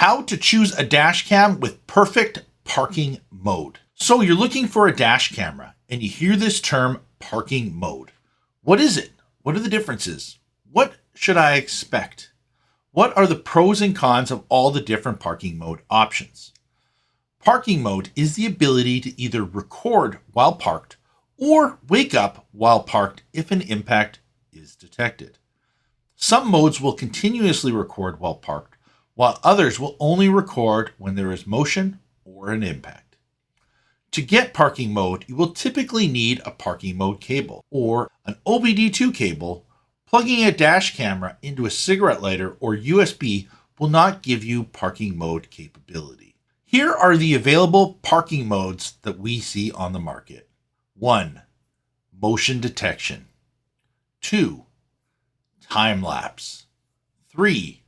How to choose a dash cam with perfect parking mode. So you're looking for a dash camera and you hear this term parking mode. What is it? What are the differences? What should I expect? What are the pros and cons of all the different parking mode options? Parking mode is the ability to either record while parked or wake up while parked if an impact is detected. Some modes will continuously record while parked, while others will only record when there is motion or an impact. To get parking mode, you will typically need a parking mode cable or an OBD2 cable. Plugging a dash camera into a cigarette lighter or USB will not give you parking mode capability. Here are the available parking modes that we see on the market. 1. Motion detection. 2. Time lapse. 3.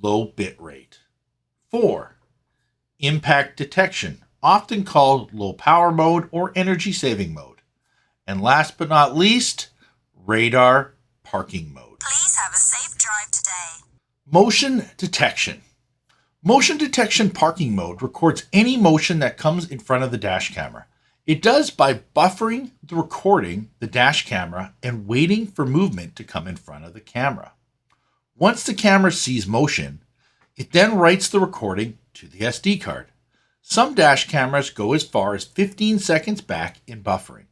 Low bit rate. 4. Impact detection, often called low power mode or energy saving mode. And last but not least, radar parking mode. Please have a safe drive today. Motion detection. Motion detection parking mode records any motion that comes in front of the dash camera. It does by buffering the recording, the dash camera, and waiting for movement to come in front of the camera. Once the camera sees motion, it then writes the recording to the SD card. Some dash cameras go as far as 15 seconds back in buffering,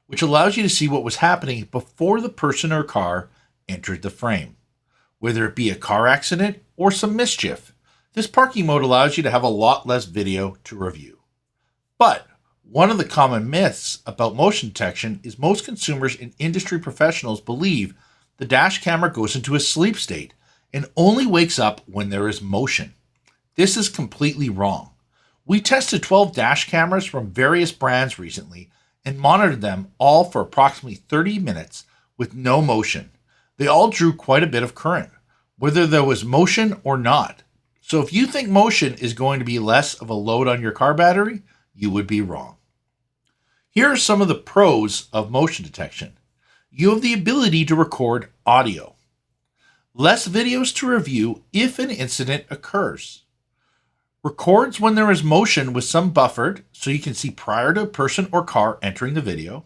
which allows you to see what was happening before the person or car entered the frame. Whether it be a car accident or some mischief, this parking mode allows you to have a lot less video to review. But one of the common myths about motion detection is most consumers and industry professionals believe the dash camera goes into a sleep state and only wakes up when there is motion. This is completely wrong. We tested 12 dash cameras from various brands recently and monitored them all for approximately 30 minutes with no motion. They all drew quite a bit of current, whether there was motion or not. So if you think motion is going to be less of a load on your car battery, you would be wrong. Here are some of the pros of motion detection. You have the ability to record audio. Less videos to review if an incident occurs. Records when there is motion with some buffered so you can see prior to a person or car entering the video.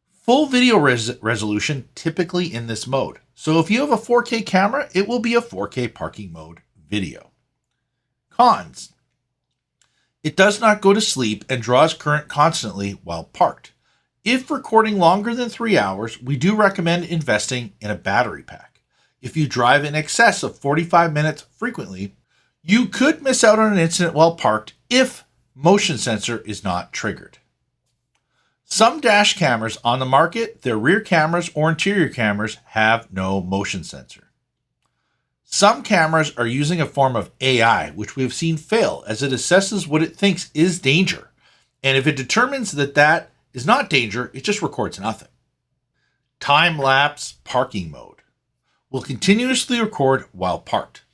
Full video resolution typically in this mode. So if you have a 4K camera, it will be a 4K parking mode video. Cons. It does not go to sleep and draws current constantly while parked. If recording longer than 3 hours, we do recommend investing in a battery pack. If you drive in excess of 45 minutes frequently, you could miss out on an incident while parked if motion sensor is not triggered. Some dash cameras on the market, their rear cameras or interior cameras have no motion sensor. Some cameras are using a form of AI, which we have seen fail as it assesses what it thinks is danger. And if it determines that that is not danger, it just records nothing. Time lapse parking mode will continuously record while parked.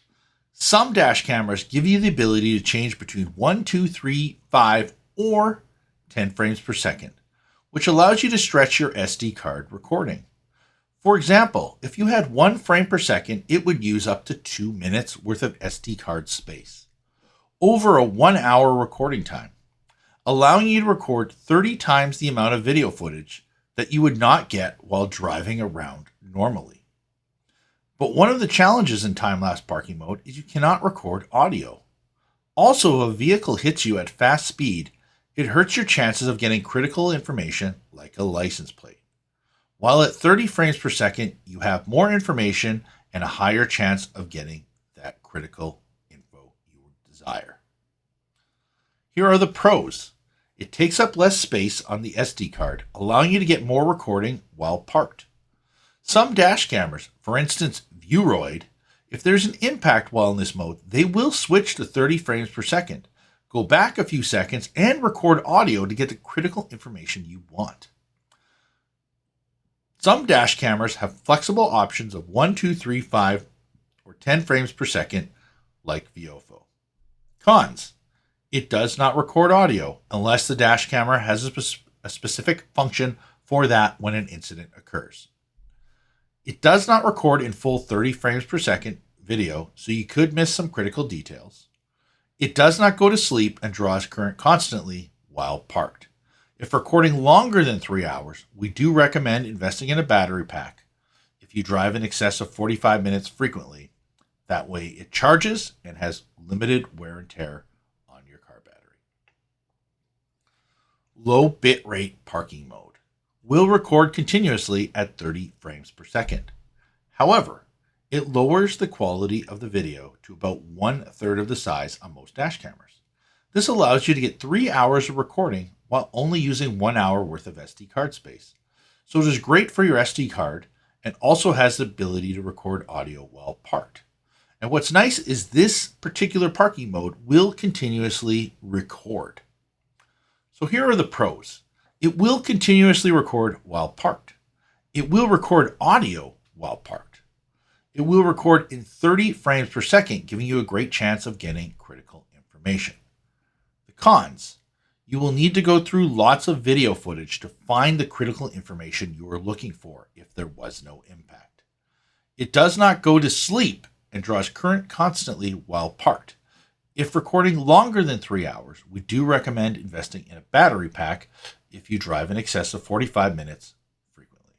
Some dash cameras give you the ability to change between 1, 2, 3, 5, or 10 frames per second, which allows you to stretch your SD card recording. For example, if you had 1 frame per second, it would use up to 2 minutes worth of SD card space over a 1 hour recording time, allowing you to record 30 times the amount of video footage that you would not get while driving around normally. But one of the challenges in time-lapse parking mode is you cannot record audio. Also, if a vehicle hits you at fast speed, it hurts your chances of getting critical information like a license plate. While at 30 frames per second, you have more information and a higher chance of getting that critical info you desire. Here are the pros. It takes up less space on the SD card, allowing you to get more recording while parked. Some dash cameras, for instance Bitrate, if there's an impact while in this mode, they will switch to 30 frames per second, go back a few seconds, and record audio to get the critical information you want. Some dash cameras have flexible options of 1, 2, 3, 5, or 10 frames per second, like VOFO. Cons. It does not record audio unless the dash camera has a specific function for that when an incident occurs. It does not record in full 30 frames per second video, so you could miss some critical details. It does not go to sleep and draws current constantly while parked. If recording longer than 3 hours, we do recommend investing in a battery pack if you drive in excess of 45 minutes frequently. That way it charges and has limited wear and tear on your car battery. Low bitrate parking mode will record continuously at 30 frames per second. However, it lowers the quality of the video to about 1/3 of the size on most dash cameras. This allows you to get 3 hours of recording while only using 1 hour worth of SD card space. So it is great for your SD card and also has the ability to record audio while parked. And what's nice is this particular parking mode will continuously record. So here are the pros. It will continuously record while parked. It will record audio while parked. It will record in 30 frames per second, giving you a great chance of getting critical information. The cons. You will need to go through lots of video footage to find the critical information you are looking for if there was no impact. It does not go to sleep and draws current constantly while parked. If recording longer than 3 hours, we do recommend investing in a battery pack if you drive in excess of 45 minutes frequently.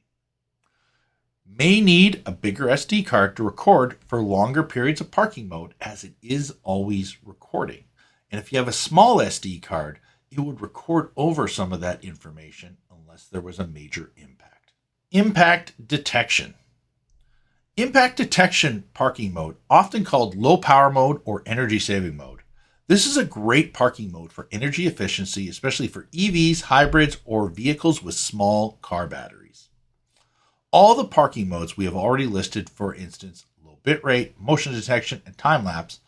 May need a bigger SD card to record for longer periods of parking mode, as it is always recording. And if you have a small SD card, it would record over some of that information unless there was a major impact. Impact detection. Impact detection parking mode, often called low power mode or energy saving mode. This is a great parking mode for energy efficiency, especially for EVs, hybrids, or vehicles with small car batteries. All the parking modes we have already listed, for instance, low bitrate, motion detection, and time lapse,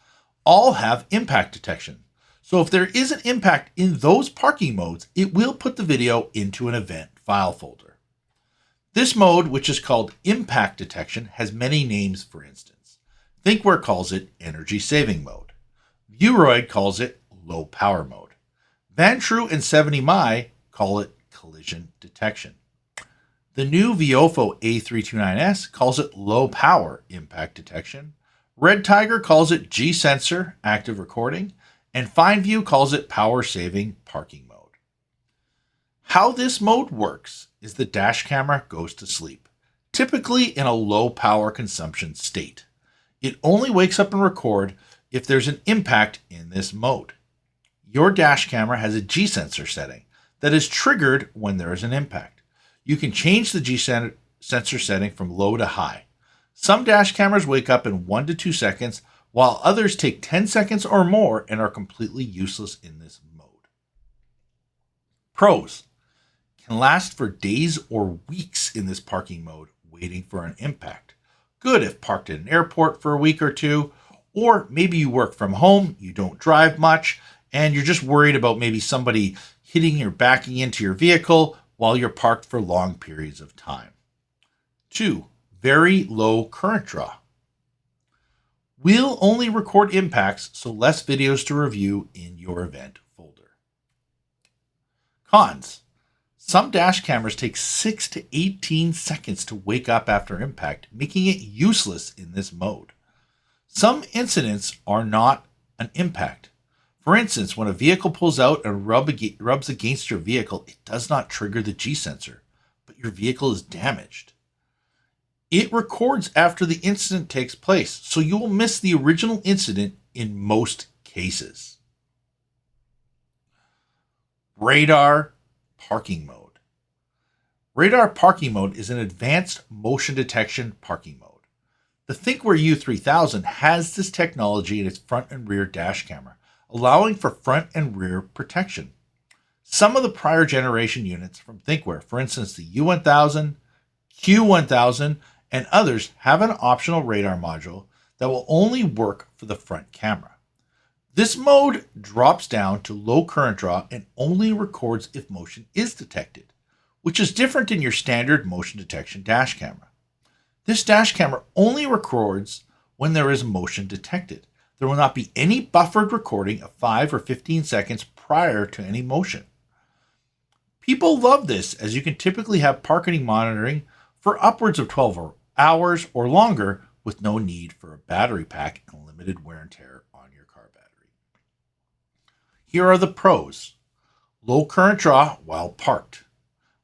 all have impact detection. So if there is an impact in those parking modes, it will put the video into an event file folder. This mode, which is called impact detection, has many names, for instance. Thinkware calls it energy saving mode. Vroid calls it low power mode. Vantrue and 70mi call it collision detection. The new Viofo A329S calls it low power impact detection. Red Tiger calls it G-sensor active recording. And FineView calls it power saving parking mode. How this mode works is the dash camera goes to sleep, typically in a low power consumption state. It only wakes up and records if there's an impact in this mode. Your dash camera has a G-sensor setting that is triggered when there is an impact. You can change the G-sensor setting from low to high. Some dash cameras wake up in 1 to 2 seconds, while others take 10 seconds or more and are completely useless in this mode. Pros. Can last for days or weeks in this parking mode waiting for an impact. Good if parked at an airport for a week or two, or maybe you work from home, you don't drive much, and you're just worried about maybe somebody hitting or backing into your vehicle while you're parked for long periods of time. 2. Very low current draw. We'll only record impacts, so less videos to review in your event folder. Cons. Some dash cameras take 6 to 18 seconds to wake up after impact, making it useless in this mode. Some incidents are not an impact. For instance, when a vehicle pulls out and rubs against your vehicle, it does not trigger the G-sensor, but your vehicle is damaged. It records after the incident takes place, so you will miss the original incident in most cases. Radar parking mode. Radar parking mode is an advanced motion detection parking mode. The Thinkware U3000 has this technology in its front and rear dash camera, allowing for front and rear protection. Some of the prior generation units from Thinkware, for instance the U1000, Q1000, and others, have an optional radar module that will only work for the front camera. This mode drops down to low current draw and only records if motion is detected, which is different in your standard motion detection dash camera. This dash camera only records when there is motion detected. There will not be any buffered recording of 5 or 15 seconds prior to any motion. People love this, as you can typically have parking monitoring for upwards of 12 hours or longer with no need for a battery pack and limited wear and tear on your car battery. Here are the pros. Low current draw while parked.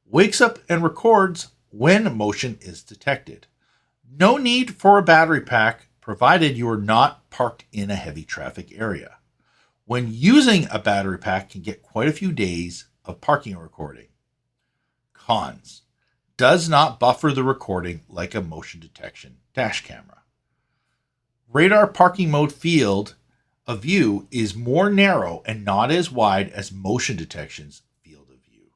Wakes up and records when motion is detected. No need for a battery pack provided you are not parked in a heavy traffic area. When using a battery pack can get quite a few days of parking and recording. Cons. Does not buffer the recording like a motion detection dash camera. Radar parking mode field of view is more narrow and not as wide as motion detection's field of view.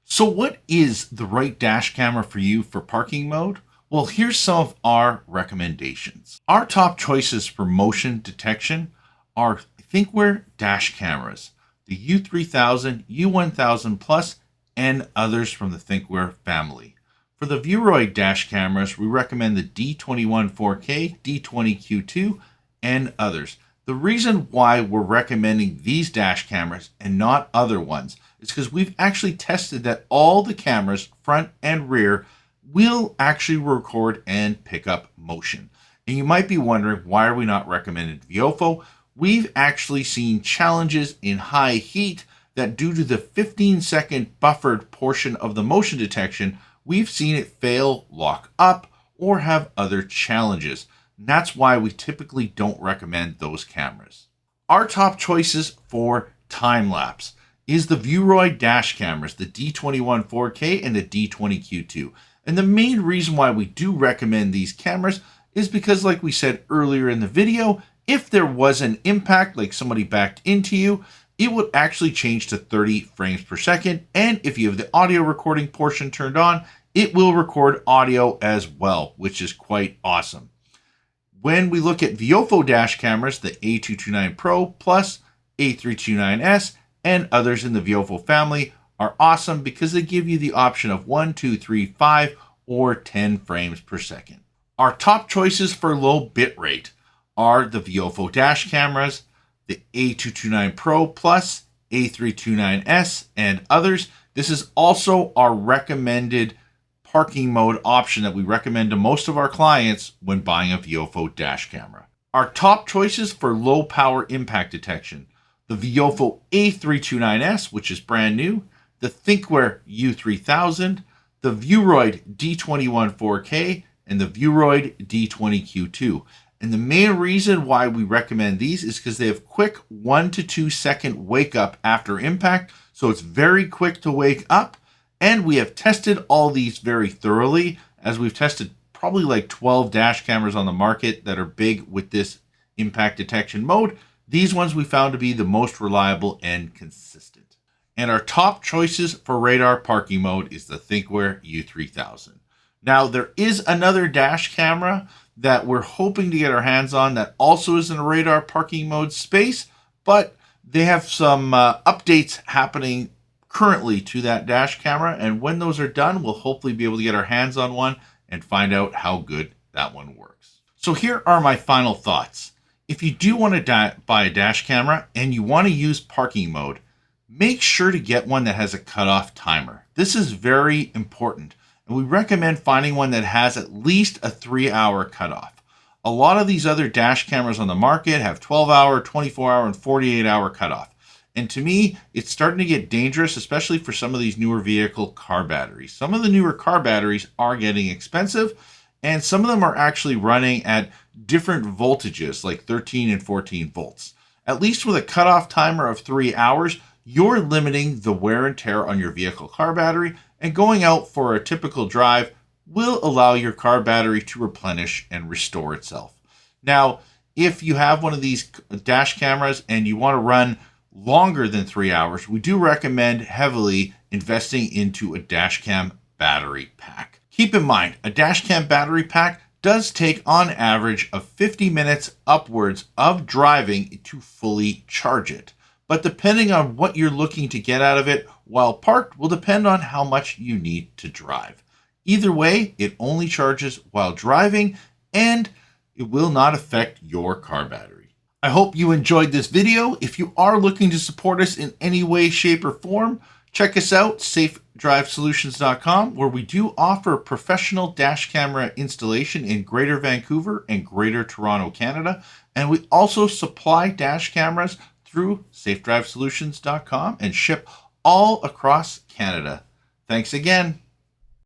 So what is the right dash camera for you for parking mode? Well, here's some of our recommendations. Our top choices for motion detection are thinkware dash cameras, the U3000, U1000 Plus, and others from the thinkware family. For the Bitrate dash cameras, we recommend the D21 4K, D20Q2, and others. The reason why we're recommending these dash cameras and not other ones is because we've actually tested that all the cameras, front and rear, will actually record and pick up motion. And you might be wondering, why are we not recommending Viofo? We've actually seen challenges in high heat that due to the 15-second buffered portion of the motion detection, we've seen it fail, lock up, or have other challenges. And that's why we typically don't recommend those cameras. Our top choices for time lapse is the Bitrate dash cameras, the D21 4K and the D20Q2. And the main reason why we do recommend these cameras is because, like we said earlier in the video, if there was an impact, like somebody backed into you, it would actually change to 30 frames per second. And if you have the audio recording portion turned on, it will record audio as well, which is quite awesome. When we look at Viofo dash cameras, the A229 Pro Plus, A329S, and others in the Viofo family are awesome because they give you the option of 1, 2, 3, 5, or 10 frames per second. Our top choices for low bitrate are the Viofo dash cameras, the A229 Pro Plus, A329S, and others. This is also our recommended parking mode option that we recommend to most of our clients when buying a Viofo dash camera. Our top choices for low power impact detection: the Viofo A329S, which is brand new, the thinkware U3000, the Bitrate D21 4K, and the Bitrate D20Q2. And the main reason why we recommend these is because they have quick 1 to 2 second wake up after impact. So it's very quick to wake up. And we have tested all these very thoroughly, as we've tested probably like 12 dash cameras on the market that are big with this impact detection mode. These ones we found to be the most reliable and consistent. And our top choices for radar parking mode is the thinkware U3000. Now, there is another dash camera that we're hoping to get our hands on that also is in a radar parking mode space, but they have some updates happening currently to that dash camera, and when those are done, we'll hopefully be able to get our hands on one and find out how good that one works. So here are my final thoughts. If you do want to buy a dash camera and you want to use parking mode, make sure to get one that has a cutoff timer. This is very important, and we recommend finding one that has at least a 3-hour cutoff. A lot of these other dash cameras on the market have 12-hour, 24-hour, and 48-hour cutoff. And to me, it's starting to get dangerous, especially for some of these newer vehicle car batteries. Some of the newer car batteries are getting expensive, and some of them are actually running at different voltages, like 13 and 14 volts. At least with a cutoff timer of 3 hours, you're limiting the wear and tear on your vehicle car battery, and going out for a typical drive will allow your car battery to replenish and restore itself. Now, if you have one of these dash cameras and you want to run longer than 3 hours, we do recommend heavily investing into a dashcam battery pack. Keep in mind, a dashcam battery pack does take on average of 50 minutes upwards of driving to fully charge it. But depending on what you're looking to get out of it while parked will depend on how much you need to drive. Either way, it only charges while driving and it will not affect your car battery. I hope you enjoyed this video. If you are looking to support us in any way, shape, or form, check us out, safedrivesolutions.com, where we do offer professional dash camera installation in Greater Vancouver and Greater Toronto, Canada. And we also supply dash cameras through safedrivesolutions.com and ship all across Canada. Thanks again.